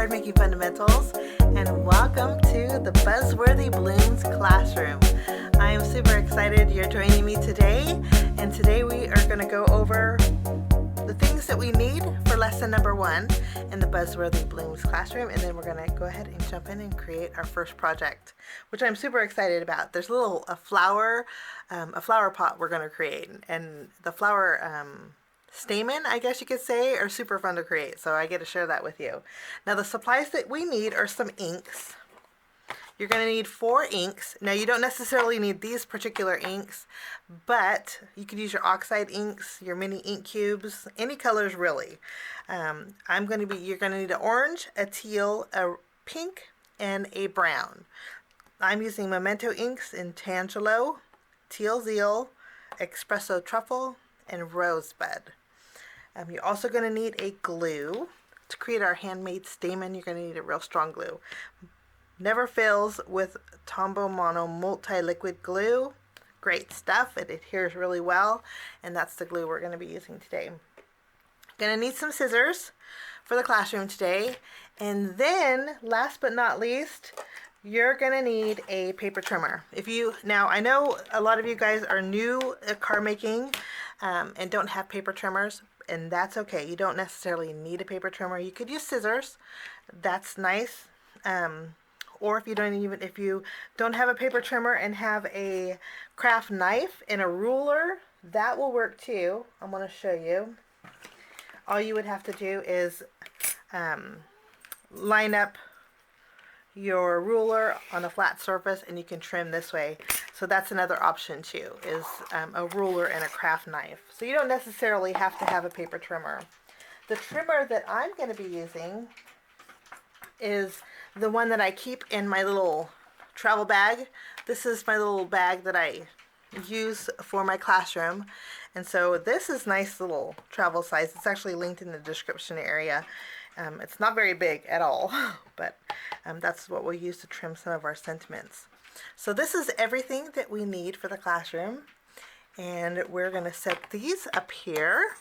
Card Making Fundamentals, and welcome to the Buzzworthy Blooms Classroom. I am super excited you're joining me today, and today we are going to go over the things that we need for lesson number 1 in the Buzzworthy Blooms Classroom, and then we're going to go ahead and jump in and create our first project, which I'm super excited about. There's a flower pot we're going to create, and the flower stamen, I guess you could say, are super fun to create, so I get to share that with you. Now the supplies that we need are some inks. You're going to need 4 inks. Now you don't necessarily need these particular inks, but you could use your oxide inks, your mini ink cubes, any colors really. You're going to need an orange, a teal, a pink, and a brown. I'm using Memento inks in Tangelo, Teal Zeal, Espresso Truffle, and Rosebud. You're also going to need a glue. To create our handmade stamen, you're going to need a real strong glue. Never fails with Tombow Mono multi-liquid glue. Great stuff. It adheres really well, and that's the glue we're going to be using today. Going to need some scissors for the classroom today, and then last but not least, you're going to need a paper trimmer. Now I know a lot of you guys are new at card making and don't have paper trimmers, and that's okay. You don't necessarily need a paper trimmer. You could use scissors. That's nice. Or if you don't have a paper trimmer and have a craft knife and a ruler, that will work too. I'm going to show you. All you would have to do is line up your ruler on a flat surface, and you can trim this way. So that's another option too, is a ruler and a craft knife. So you don't necessarily have to have a paper trimmer. The trimmer that I'm going to be using is the one that I keep in my little travel bag. This is my little bag that I use for my classroom. And so this is nice little travel size. It's actually linked in the description area. It's not very big at all, but that's what we'll use to trim some of our sentiments. So this is everything that we need for the classroom, and we're going to set these up here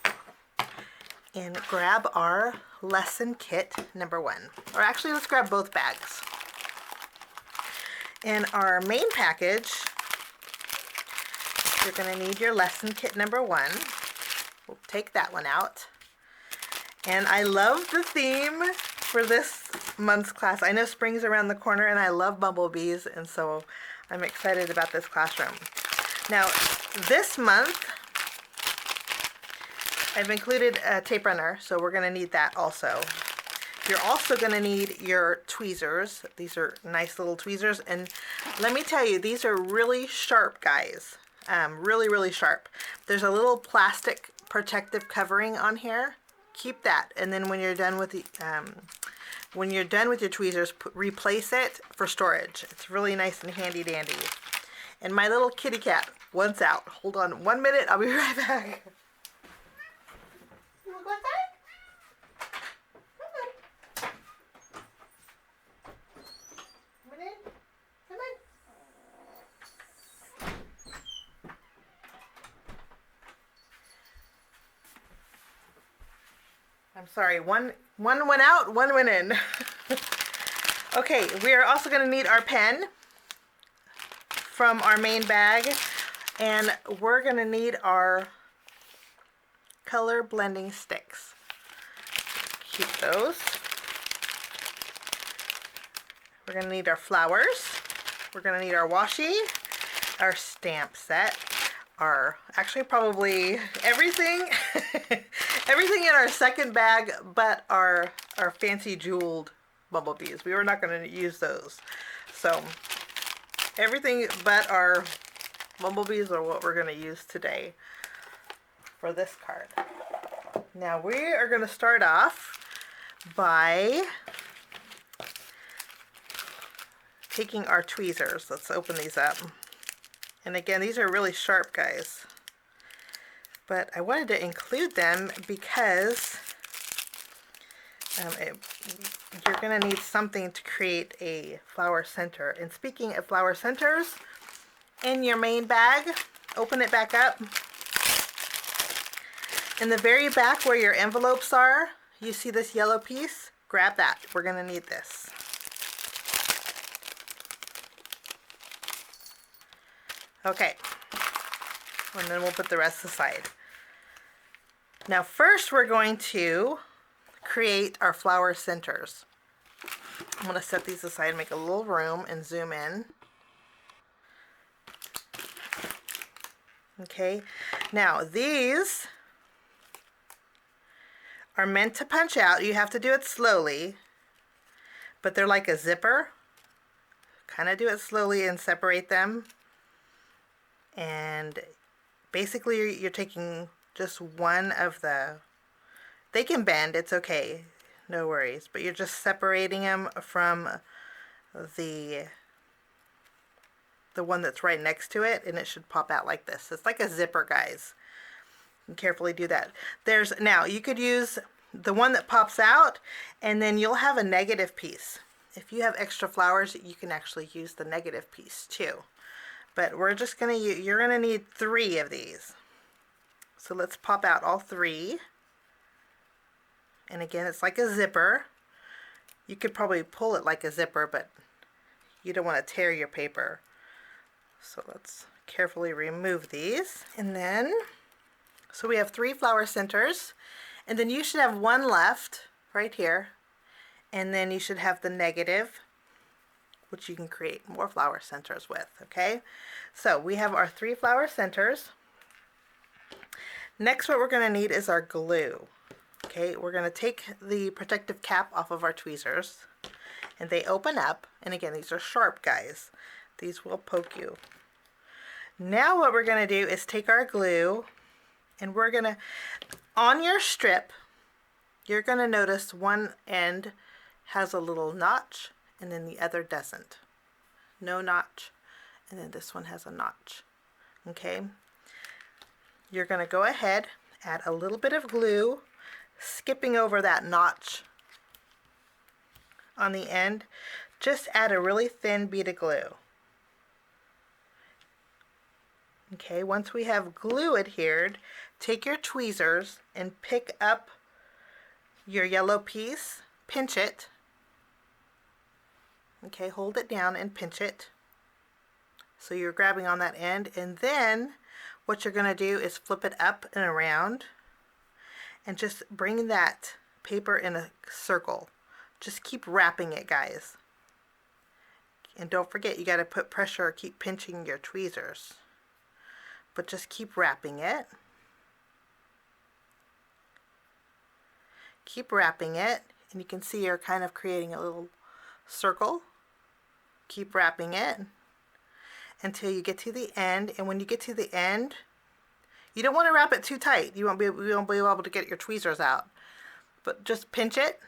and grab our lesson kit number 1. Or actually, let's grab both bags. In our main package, you're going to need your lesson kit number 1. We'll take that one out. And I love the theme for this month's class. I know spring's around the corner, and I love bumblebees, and so I'm excited about this classroom. Now, this month, I've included a tape runner, so we're going to need that also. You're also going to need your tweezers. These are nice little tweezers, and let me tell you, these are really sharp, guys. Really, really sharp. There's a little plastic protective covering on here. Keep that, and then when you're done with your tweezers, replace it for storage. It's really nice and handy dandy. And my little kitty cat wants out. Hold on 1 minute, I'll be right back. You want to go outside? Come on. Come on. I'm sorry, one went out, one went in. Okay, we are also going to need our pen from our main bag, and we're going to need our color blending sticks. Keep those. We're going to need our flowers. We're going to need our washi, our stamp set, actually probably everything everything in our second bag but our fancy jeweled bumblebees. We were not going to use those, so everything but our bumblebees are what we're going to use today for this card. Now we are going to start off by taking our tweezers. Let's open these up. And again, these are really sharp, guys. But I wanted to include them because you're going to need something to create a flower center. And speaking of flower centers, in your main bag, open it back up. In the very back where your envelopes are, you see this yellow piece? grab that. We're going to need this. Okay, and then we'll put the rest aside. Now first we're going to create our flower centers. I'm going to set these aside and make a little room and zoom in. Okay, now these are meant to punch out. You have to do it slowly, but they're like a zipper. Kind of do it slowly and separate them. And basically you're taking just one of the, they can bend, it's okay, no worries, but you're just separating them from the one that's right next to it, and it should pop out like this. It's like a zipper, guys. And carefully do that. Now you could use the one that pops out, and then you'll have a negative piece. If you have extra flowers, you can actually use the negative piece too. But we're just going to use, you're going to need 3 of these. So let's pop out all 3. And again, it's like a zipper. You could probably pull it like a zipper, but you don't want to tear your paper. So let's carefully remove these. And then, so we have 3 flower centers. And then you should have 1 left right here. And then you should have the negative, which you can create more flower centers with, okay? So we have our 3 flower centers. Next, what we're gonna need is our glue. Okay, we're gonna take the protective cap off of our tweezers, and they open up, and again, these are sharp, guys. These will poke you. Now what we're gonna do is take our glue, and we're gonna, on your strip, you're gonna notice one end has a little notch, and then the other doesn't. No notch, and then this one has a notch. Okay, you're going to go ahead, add a little bit of glue, skipping over that notch on the end. Just add a really thin bead of glue. Okay, once we have glue adhered, take your tweezers and pick up your yellow piece, pinch it. Okay, hold it down and pinch it. So you're grabbing on that end, and then what you're going to do is flip it up and around and just bring that paper in a circle. Just keep wrapping it, guys. And don't forget, you got to put pressure or keep pinching your tweezers. But just keep wrapping it. Keep wrapping it, and you can see you're kind of creating a little circle. Keep wrapping it until you get to the end, and when you get to the end, you don't want to wrap it too tight. You won't be able to get your tweezers out. But just pinch it.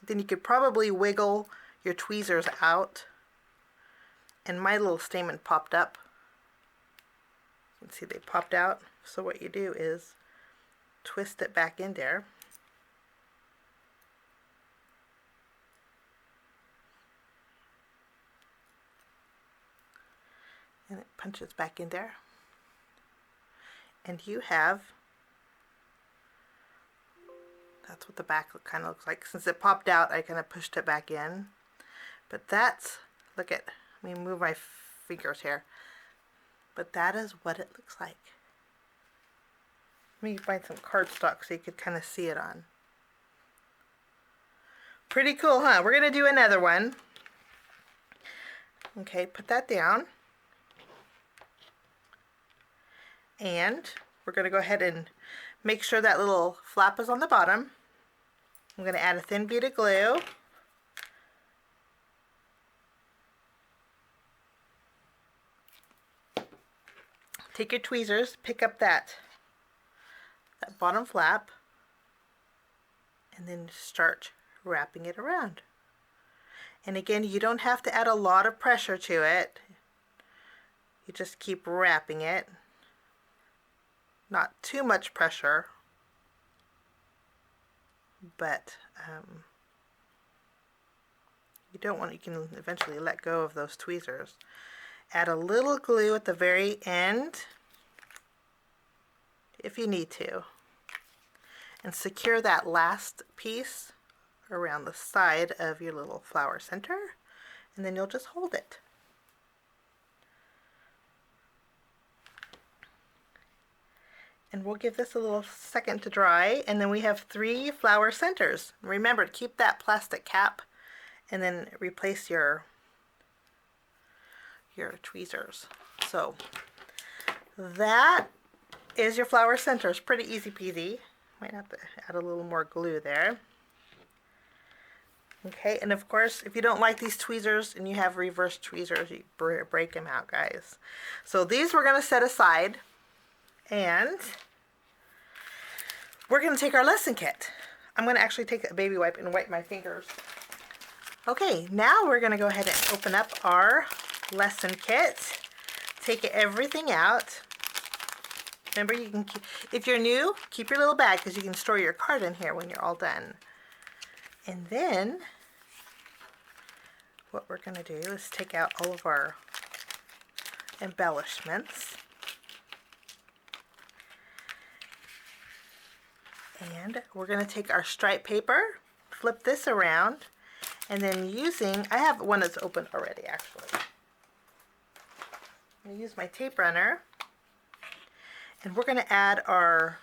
Then you could probably wiggle your tweezers out. And my little stamen popped up. You can see they popped out. So what you do is twist it back in there. And it punches back in there. And you have, that's what the back kind of looks like. Since it popped out, I kind of pushed it back in. But that's, look at, let me move my fingers here. But that is what it looks like. Let me find some cardstock so you could kind of see it on. Pretty cool, huh? We're going to do another one. Okay, put that down. And we're going to go ahead and make sure that little flap is on the bottom. I'm going to add a thin bead of glue. Take your tweezers, pick up that bottom flap, and then start wrapping it around. And again, you don't have to add a lot of pressure to it. You just keep wrapping it. Not too much pressure, but you don't want, you can eventually let go of those tweezers. Add a little glue at the very end if you need to, and secure that last piece around the side of your little flower center, and then you'll just hold it. And we'll give this a little second to dry, and then we have 3 flower centers. Remember to keep that plastic cap, and then replace your tweezers. So that is your flower centers. Pretty easy peasy. Might have to add a little more glue there. Okay, and of course, if you don't like these tweezers and you have reverse tweezers, you break them out, guys. So these we're going to set aside, and we're going to take our lesson kit. I'm going to actually take a baby wipe and wipe my fingers. Okay, now we're going to go ahead and open up our lesson kit. Take everything out. Remember, you can keep, if you're new, keep your little bag because you can store your card in here when you're all done. And then what we're going to do is take out all of our embellishments. And we're going to take our stripe paper, flip this around, and then I have one that's open already actually. I'm going to use my tape runner, and we're going to add our,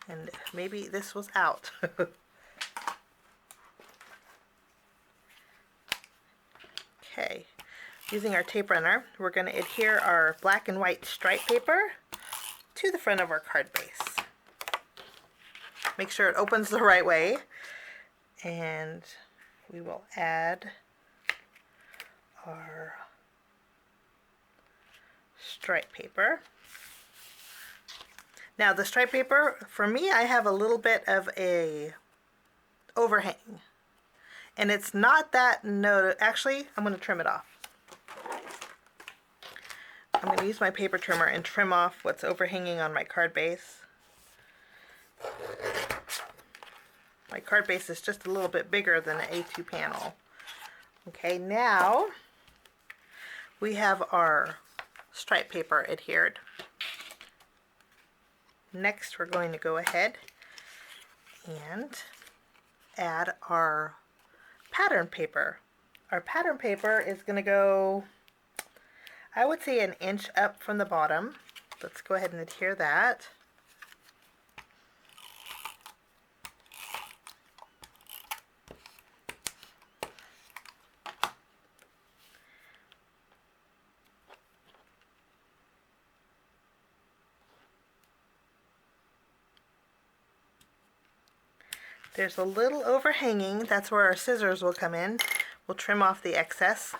and maybe this was out. Okay, using our tape runner, we're going to adhere our black and white stripe paper to the front of our card base. Make sure it opens the right way, and we will add our stripe paper. Now the stripe paper, for me, I have a little bit of a overhang, and it's not that actually I'm going to trim it off. I'm going to use my paper trimmer and trim off what's overhanging on my card base. My card base is just a little bit bigger than an A2 panel. Okay, now we have our stripe paper adhered. Next, we're going to go ahead and add our pattern paper. Our pattern paper is going to go, I would say, 1 inch up from the bottom. Let's go ahead and adhere that. There's a little overhanging, that's where our scissors will come in. We'll trim off the excess.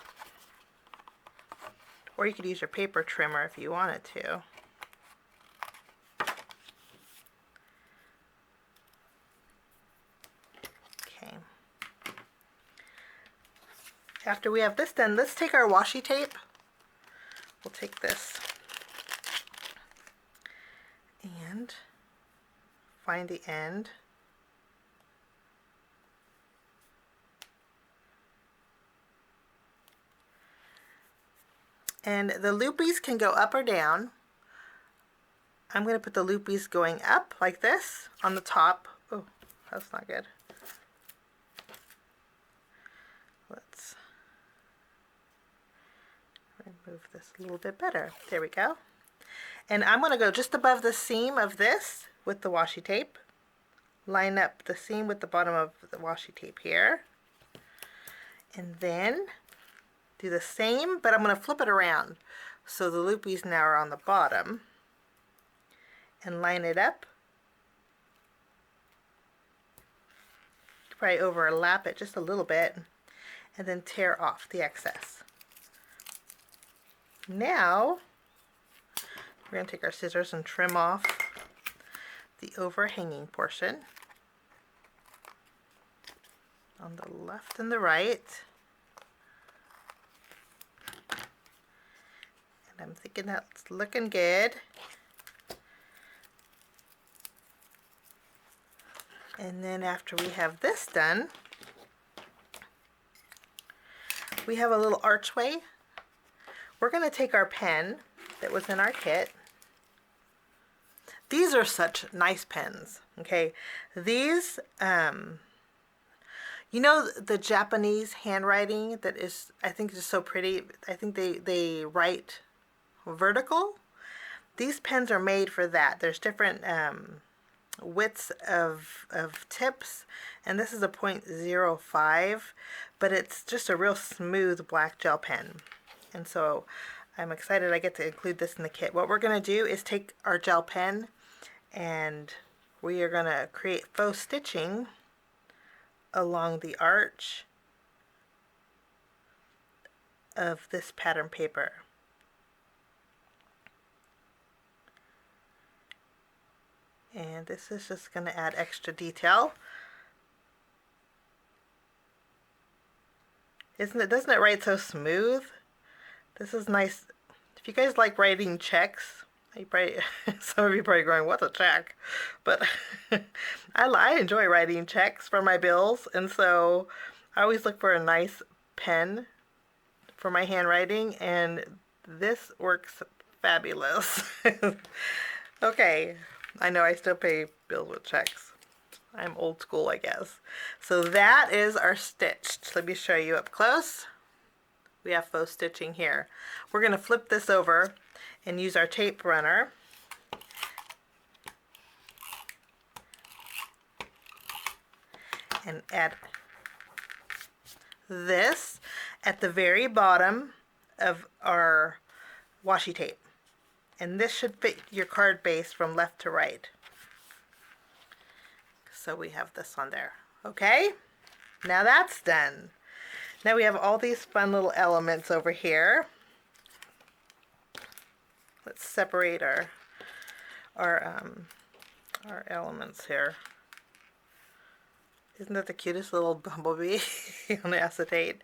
Or you could use your paper trimmer if you wanted to. Okay. After we have this done, let's take our washi tape. We'll take this and find the end. And the loopies can go up or down. I'm going to put the loopies going up like this on the top. Oh, that's not good. Let's remove this a little bit better. There we go. And I'm going to go just above the seam of this with the washi tape. Line up the seam with the bottom of the washi tape here. And then do the same, but I'm going to flip it around so the loopies now are on the bottom, and line it up. Probably overlap it just a little bit, and then tear off the excess. Now we're going to take our scissors and trim off the overhanging portion on the left and the right. I'm thinking that's looking good. And then after we have this done, we have a little archway. We're going to take our pen that was in our kit. These are such nice pens. Okay, these, you know, the Japanese handwriting that is, I think, is so pretty. I think they write vertical. These pens are made for that. There's different widths of tips, and this is a .05, but it's just a real smooth black gel pen. And so I'm excited I get to include this in the kit. What we're going to do is take our gel pen and we are going to create faux stitching along the arch of this pattern paper. And this is just going to add extra detail. Doesn't it write so smooth? This is nice. If you guys like writing checks, some of you probably going, what's a check? But I enjoy writing checks for my bills, and so I always look for a nice pen for my handwriting, and this works fabulous. Okay, I know I still pay bills with checks. I'm old school, I guess. So that is our stitched. Let me show you up close. We have faux stitching here. We're going to flip this over and use our tape runner. And add this at the very bottom of our washi tape. And this should fit your card base from left to right. So we have this on there. Okay, now that's done. Now we have all these fun little elements over here. Let's separate our elements here. Isn't that the cutest little bumblebee on acetate?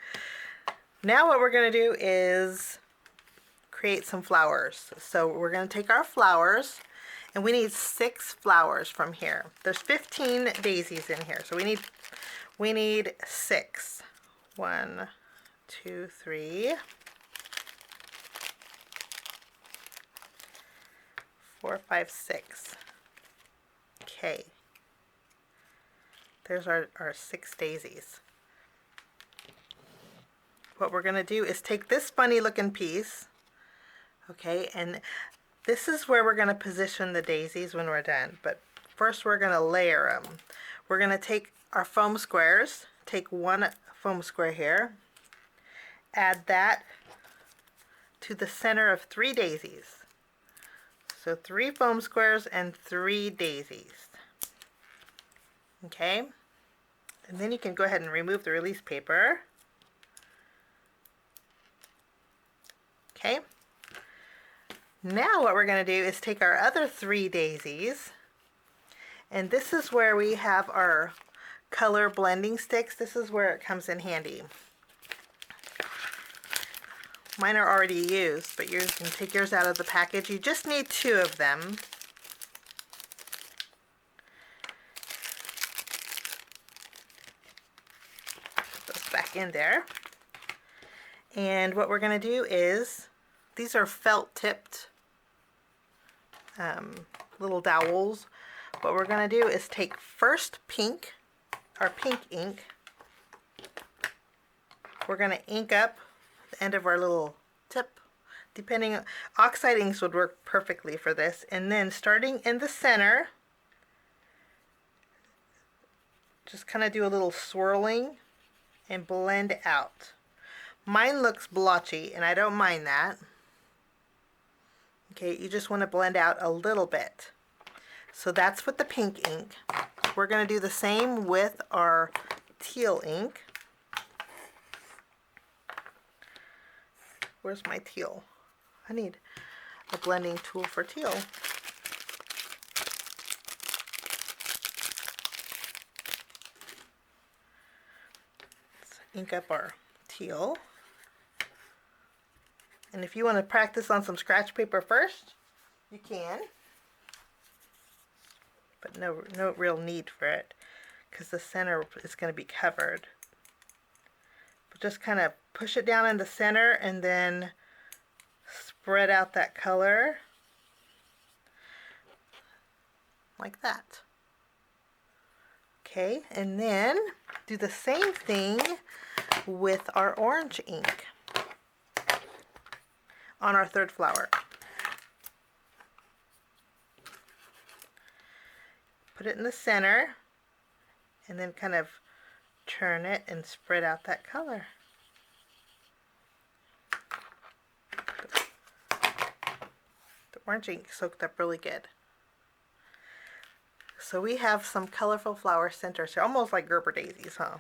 Now what we're going to do is create some flowers. So we're going to take our flowers, and we need 6 flowers from here. There's 15 daisies in here, so we need 6. 1, 2, 3, 4, 5, 6. Okay. There's our 6 daisies. What we're going to do is take this funny looking piece, okay, and this is where we're going to position the daisies when we're done. But first we're going to layer them. We're going to take our foam squares, take 1 foam square here, add that to the center of 3 daisies. So 3 foam squares and 3 daisies. Okay, and then you can go ahead and remove the release paper. Okay, now what we're going to do is take our other 3 daisies, and this is where we have our color blending sticks. This is where it comes in handy. Mine are already used, but you can take yours out of the package. You just need 2 of them. Put those back in there. And what we're going to do is, these are felt tipped little dowels. What we're going to do is take first our pink ink. We're going to ink up the end of our little tip. Oxide inks would work perfectly for this. And then starting in the center, just kind of do a little swirling and blend out. Mine looks blotchy, and I don't mind that. Okay, you just want to blend out a little bit. So that's with the pink ink. We're going to do the same with our teal ink. Where's my teal? I need a blending tool for teal. Let's ink up our teal. And if you want to practice on some scratch paper first, you can. But no real need for it, because the center is going to be covered. But just kind of push it down in the center and then spread out that color. like that. Okay, and then do the same thing with our orange ink on our third flower. Put it in the center and then kind of turn it and spread out that color. The orange ink soaked up really good. So we have some colorful flower centers here, almost like Gerber daisies, huh?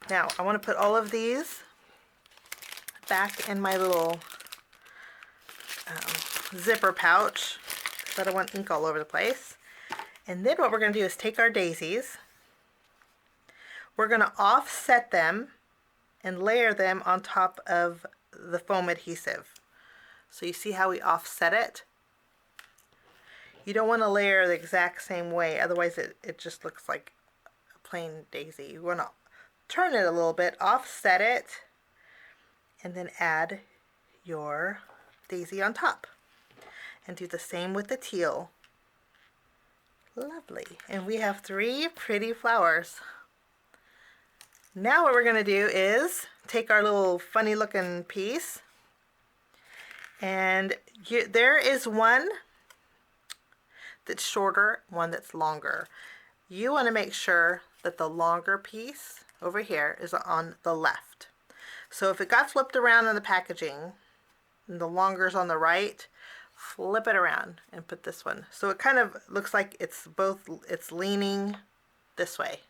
Now I want to put all of these back in my little zipper pouch because I don't want ink all over the place. And then what we're going to do is take our daisies, we're going to offset them and layer them on top of the foam adhesive. So you see how we offset it? You don't want to layer the exact same way, otherwise it just looks like a plain daisy. You want to turn it a little bit, offset it, and then add your daisy on top. And do the same with the teal. Lovely. And we have 3 pretty flowers. Now what we're going to do is take our little funny looking piece, and there is one that's shorter, one that's longer. You want to make sure that the longer piece over here is on the left. So if it got flipped around in the packaging and the longer is on the right, flip it around and put this one. So it kind of looks like it's leaning this way.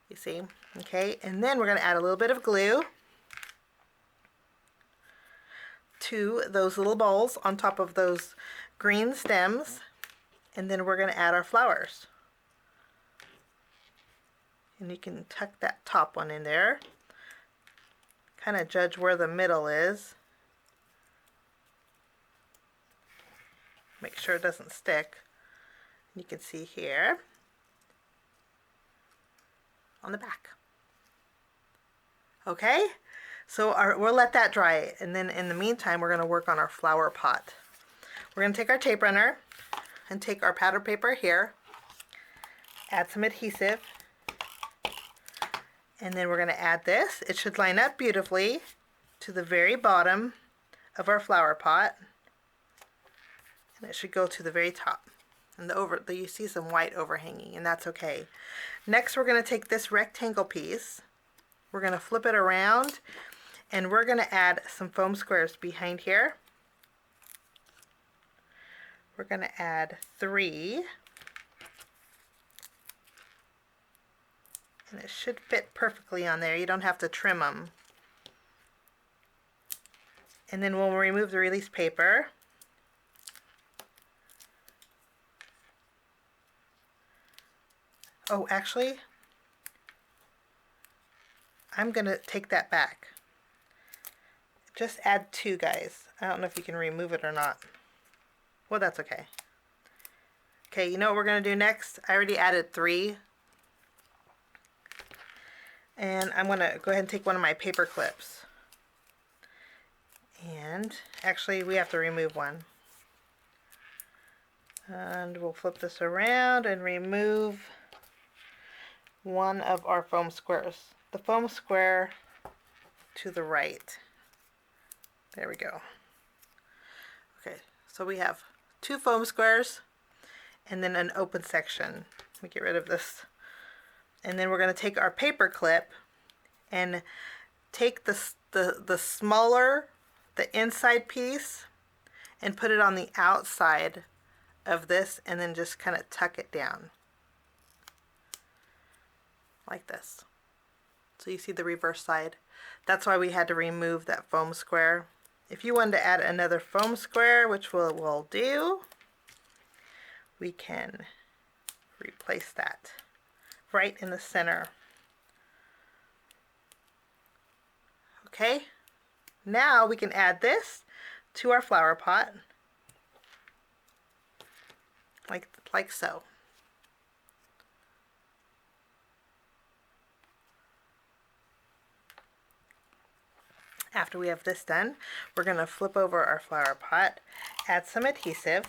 You see? Okay, and then we're going to add a little bit of glue to those little bowls on top of those green stems, and then we're going to add our flowers. And you can tuck that top one in there. Kind of judge where the middle is. Make sure it doesn't stick. You can see here on the back. Okay, so we'll let that dry, and then in the meantime we're going to work on our flower pot. We're going to take our tape runner and take our powder paper here, add some adhesive, and then we're going to add this. It should line up beautifully to the very bottom of our flower pot, and it should go to the very top. And you see some white overhanging, and that's okay. Next we're going to take this rectangle piece, we're going to flip it around, and we're going to add some foam squares behind here. We're going to add 3, and it should fit perfectly on there. You don't have to trim them. And then we'll remove the release paper. Oh, actually, I'm going to take that back. Just add 2, guys. I don't know if you can remove it or not. Well, that's okay. Okay, you know what we're going to do next? I already added 3. And I'm going to go ahead and take one of my paper clips. And actually, we have to remove one. And we'll flip this around and remove one of our foam squares. The foam square to the right. There we go. Okay, so we have 2 foam squares and then an open section. Let me get rid of this. And then we're going to take our paper clip and take the smaller, the inside piece, and put it on the outside of this, and then just kind of tuck it down like this. So you see the reverse side. That's why we had to remove that foam square. If you wanted to add another foam square, which we'll do, we can replace that right in the center. Okay, now we can add this to our flower pot like so. After we have this done, we're going to flip over our flower pot, add some adhesive,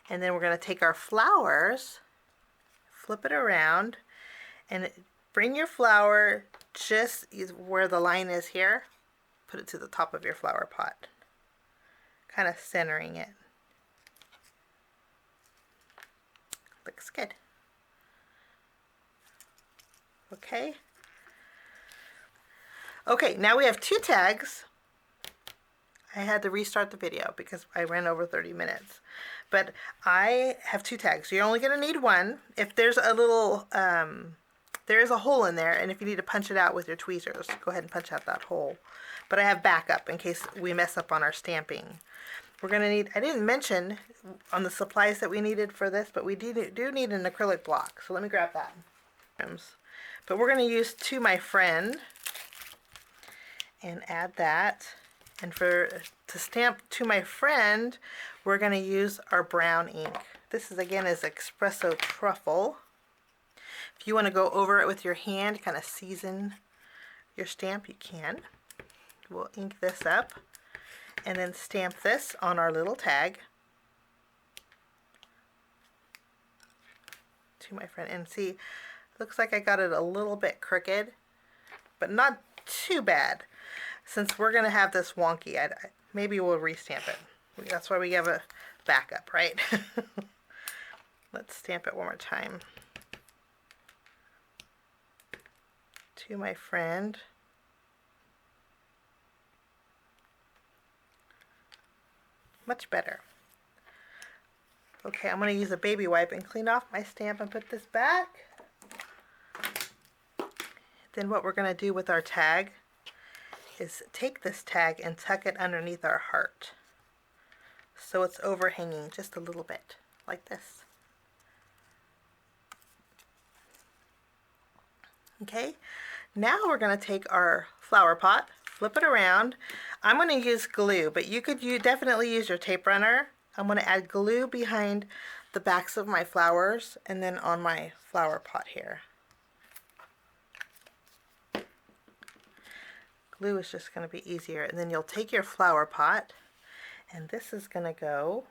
And then we're going to take our flowers, flip it around, and bring your flower just where the line is here. Put it to the top of your flower pot, kind of centering it. Looks good. Okay. Okay, now we have 2 tags. I had to restart the video because I ran over 30 minutes. But I have 2 tags. You're only going to need one. If there's a little, there is a hole in there, and if you need to punch it out with your tweezers, go ahead and punch out that hole. But I have backup in case we mess up on our stamping. We're going to need, I didn't mention on the supplies that we needed for this, but we do need an acrylic block. So let me grab that. But we're going to use To My Friend and add that. And to stamp To My Friend, we're going to use our brown ink. This is, again, is Espresso Truffle. If you want to go over it with your hand, kind of season your stamp, you can. We'll ink this up and then stamp this on our little tag. To My Friend. And see, looks like I got it a little bit crooked, but not too bad. Since we're going to have this wonky, maybe we'll restamp it. That's why we have a backup, right? Let's stamp it one more time. To My Friend. Much better. Okay, I'm going to use a baby wipe and clean off my stamp and put this back. Then what we're going to do with our tag is take this tag and tuck it underneath our heart. So it's overhanging just a little bit, like this. Okay, now we're going to take our flower pot, flip it around. I'm going to use glue, but you could definitely use your tape runner. I'm going to add glue behind the backs of my flowers and then on my flower pot here. Glue is just going to be easier. And then you'll take your flower pot, and this is going to go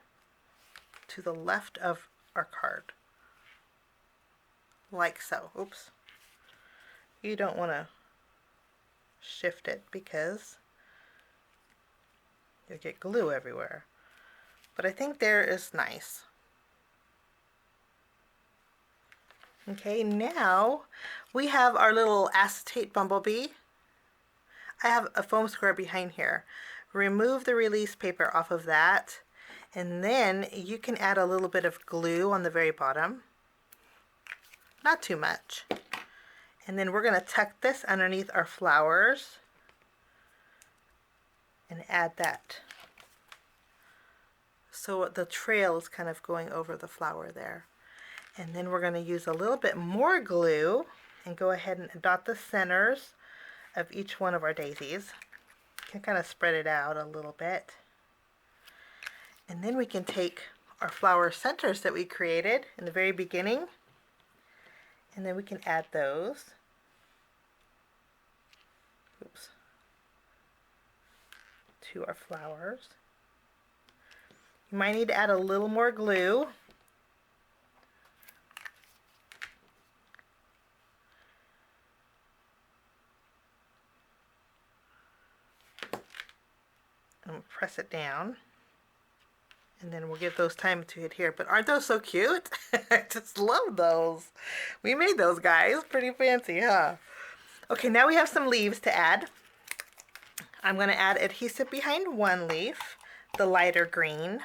to the left of our card. Like so. Oops. You don't want to shift it because you'll get glue everywhere. But I think there is nice. Okay, now we have our little acetate bumblebee. I have a foam square behind here. Remove the release paper off of that, and then you can add a little bit of glue on the very bottom. Not too much. And then we're going to tuck this underneath our flowers and add that. So the trail is kind of going over the flower there. And then we're going to use a little bit more glue and go ahead and dot the centers of each one of our daisies. You can kind of spread it out a little bit. And then we can take our flower centers that we created in the very beginning, and then we can add those. Oops. To our flowers. You might need to add a little more glue. And press it down, and then we'll give those time to adhere. But aren't those so cute? I just love those. We made those guys. Pretty fancy, huh? Okay, now we have some leaves to add. I'm going to add adhesive behind one leaf, the lighter green,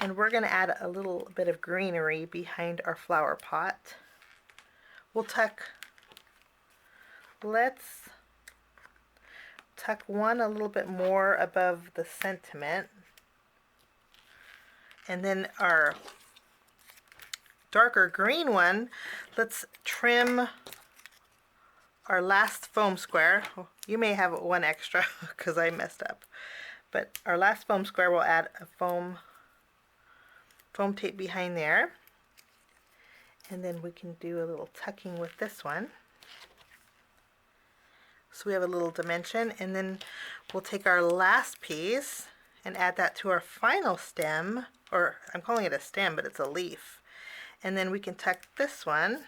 and we're going to add a little bit of greenery behind our flower pot. We'll let's tuck one a little bit more above the sentiment, and then our darker green one, let's trim our last foam square. You may have one extra because I messed up, but our last foam square, we'll add a foam tape behind there, and then we can do a little tucking with this one. So we have a little dimension, and then we'll take our last piece and add that to our final stem or I'm calling it a stem, but it's a leaf. And then we can tuck this one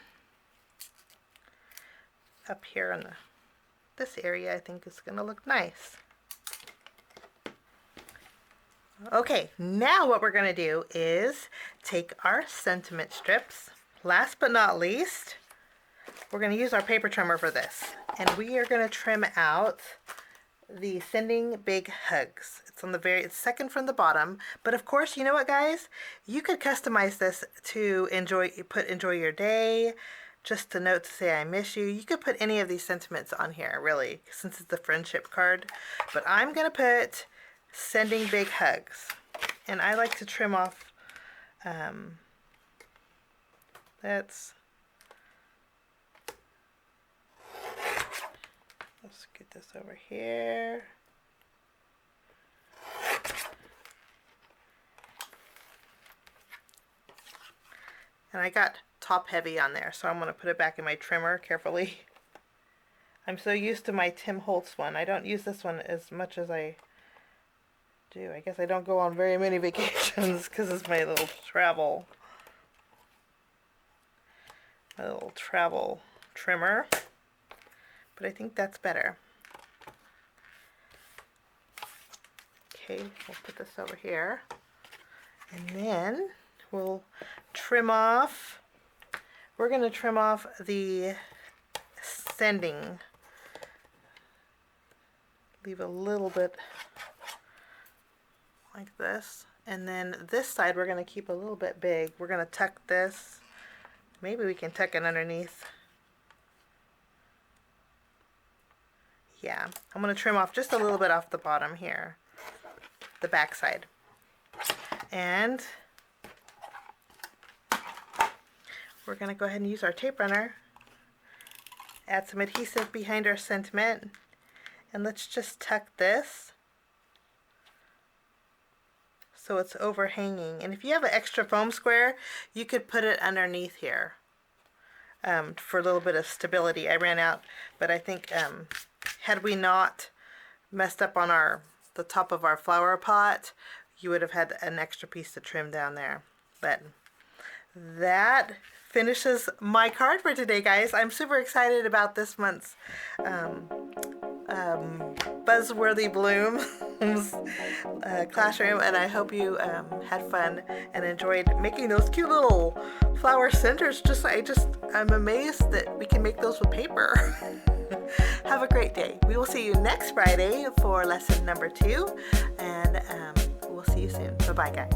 up here in this area. I think is going to look nice. Okay, now what we're going to do is take our sentiment strips. Last but not least, we're going to use our paper trimmer for this. And we are going to trim out the sending big hugs. It's on the it's second from the bottom. But of course, you know what, guys? You could customize this to enjoy your day, just a note to say I miss you. You could put any of these sentiments on here, really, since it's a friendship card. But I'm going to put sending big hugs. And I like to trim off, let's get this over here. And I got top heavy on there, so I'm going to put it back in my trimmer carefully. I'm so used to my Tim Holtz one. I don't use this one as much as I do. I guess I don't go on very many vacations because it's my little travel trimmer. But I think that's better. Okay, we'll put this over here. And then we'll trim off. We're going to trim off the sending. Leave a little bit like this. And then this side we're going to keep a little bit big. We're going to tuck this. Maybe we can tuck it underneath. Yeah, I'm going to trim off just a little bit off the bottom here, the back side. And we're going to go ahead and use our tape runner. Add some adhesive behind our sentiment. And let's just tuck this so it's overhanging. And if you have an extra foam square, you could put it underneath here for a little bit of stability. I ran out, but I think had we not messed up on the top of our flower pot, you would have had an extra piece to trim down there. But that finishes my card for today, guys. I'm super excited about this month's Buzzworthy Blooms Classroom, and I hope you had fun and enjoyed making those cute little flower centers. I'm amazed that we can make those with paper. Have a great day. We will see you next Friday for lesson number 2, and we'll see you soon. Bye-bye, guys.